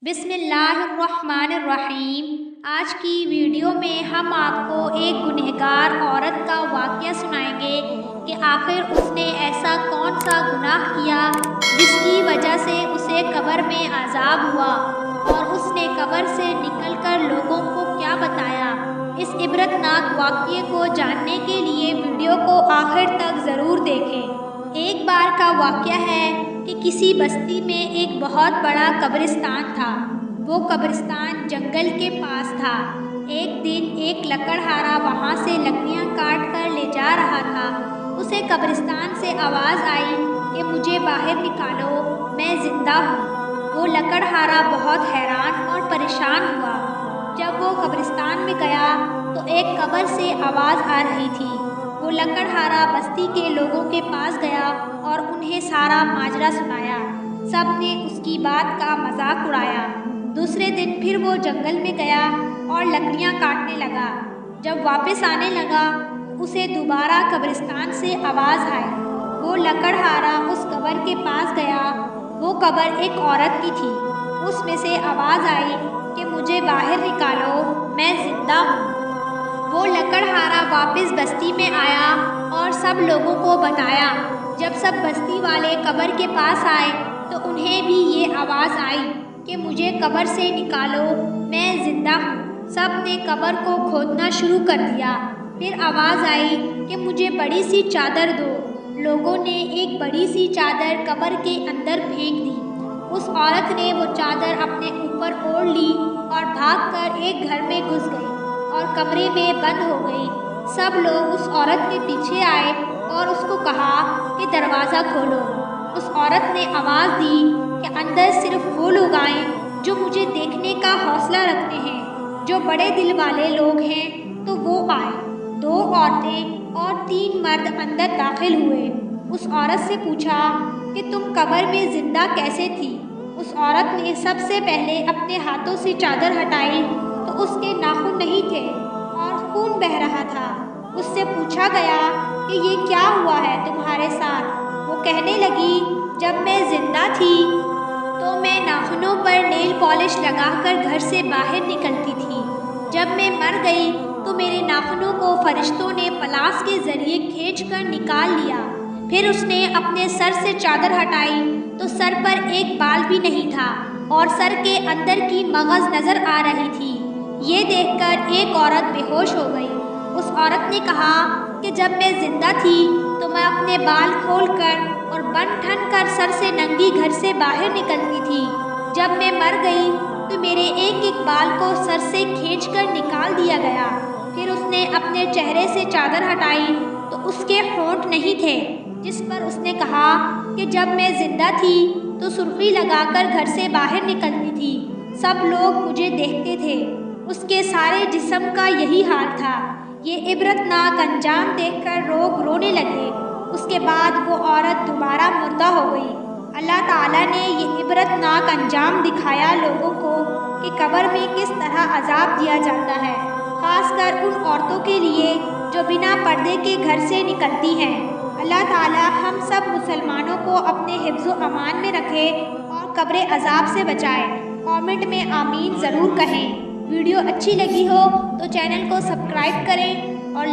बिस्मिल्लाहिर्रहमानिर्रहीम। आज की वीडियो में हम आपको एक गुनहगार औरत का वाक़या सुनाएंगे कि आखिर उसने ऐसा कौन सा गुनाह किया जिसकी वजह से उसे कब्र में अज़ाब हुआ और उसने कब्र से निकलकर लोगों को क्या बताया। इस इबरतनाक वाक़ये को जानने के लिए वीडियो को आखिर तक ज़रूर देखें। एक बार का वाक़या है कि किसी बस्ती में एक बहुत बड़ा कब्रिस्तान था। वो कब्रिस्तान जंगल के पास था। एक दिन एक लकड़हारा वहाँ से लकड़ियाँ काट कर ले जा रहा था। उसे कब्रिस्तान से आवाज़ आई कि मुझे बाहर निकालो, मैं ज़िंदा हूँ। वो लकड़हारा बहुत हैरान और परेशान हुआ। जब वो कब्रिस्तान में गया तो एक कब्र से आवाज़ आ रही थी। वो लकड़हारा बस्ती के लोगों के पास गया और उन्हें सारा माजरा सुनाया। सब ने उसकी बात का मजाक उड़ाया। दूसरे दिन फिर वो जंगल में गया और लकड़ियाँ काटने लगा। जब वापस आने लगा उसे दोबारा कब्रिस्तान से आवाज़ आई। वो लकड़हारा उस कब्र के पास गया। वो कब्र एक औरत की थी। उसमें से आवाज़ आई कि मुझे बाहर निकालो, मैं ज़िंदा हूँ। वो लकड़हारा वापस बस्ती में आया और सब लोगों को बताया। जब सब बस्ती वाले कब्र के पास आए तो उन्हें भी ये आवाज़ आई कि मुझे कब्र से निकालो, मैं ज़िंदा हूँ। सब ने कब्र को खोदना शुरू कर दिया। फिर आवाज़ आई कि मुझे बड़ी सी चादर दो। लोगों ने एक बड़ी सी चादर कब्र के अंदर फेंक दी। उस औरत ने वो चादर अपने ऊपर ओढ़ ली और भागकर एक घर में घुस गई और कमरे में बंद हो गई। सब लोग उस औरत के पीछे आए और उसको कहा कि दरवाज़ा खोलो। उस औरत ने आवाज़ दी कि अंदर सिर्फ वो लोग आएँ जो मुझे देखने का हौसला रखते हैं, जो बड़े दिल वाले लोग हैं तो वो आए। 2 औरतें और 3 मर्द अंदर दाखिल हुए। उस औरत से पूछा कि तुम कब्र में ज़िंदा कैसे थी। उस औरत ने सबसे पहले अपने हाथों से चादर हटाई तो उसके नाखून नहीं थे और खून बह रहा था। उससे पूछा गया कि ये क्या हुआ है तुम्हारे साथ। वो कहने लगी, जब मैं ज़िंदा थी तो मैं नाखूनों पर नेल पॉलिश लगाकर घर से बाहर निकलती थी। जब मैं मर गई तो मेरे नाखूनों को फरिश्तों ने पलास के ज़रिए खींचकर निकाल लिया। फिर उसने अपने सर से चादर हटाई तो सर पर एक बाल भी नहीं था और सर के अंदर की मगज़ नज़र आ रही थी। ये देखकर एक औरत बेहोश हो गई। उस औरत ने कहा कि जब मैं ज़िंदा थी तो मैं अपने बाल खोलकर और बन ठन कर सर से नंगी घर से बाहर निकलती थी। जब मैं मर गई तो मेरे एक एक बाल को सर से खींचकर निकाल दिया गया। फिर उसने अपने चेहरे से चादर हटाई तो उसके होंठ नहीं थे, जिस पर उसने कहा कि जब मैं ज़िंदा थी तो सुर्खी लगाकर घर से बाहर निकलती थी। सब लोग मुझे देखते थे। उसके सारे जिस्म का यही हाल था। ये इबरतनाक अंजाम देखकर लोग रोने लगे। उसके बाद वो औरत दोबारा मुर्दा हो गई। अल्लाह ताला ने ये इबरतनाक अंजाम दिखाया लोगों को कि कब्र में किस तरह अजाब दिया जाता है, ख़ासकर उन औरतों के लिए जो बिना पर्दे के घर से निकलती हैं। अल्लाह ताला हम सब मुसलमानों को अपने हिफ्ज़ व अमान में रखे और कब्र अजाब से बचाए। कमेंट में आमीन ज़रूर कहें। वीडियो अच्छी लगी हो तो चैनल को सब्सक्राइब करें और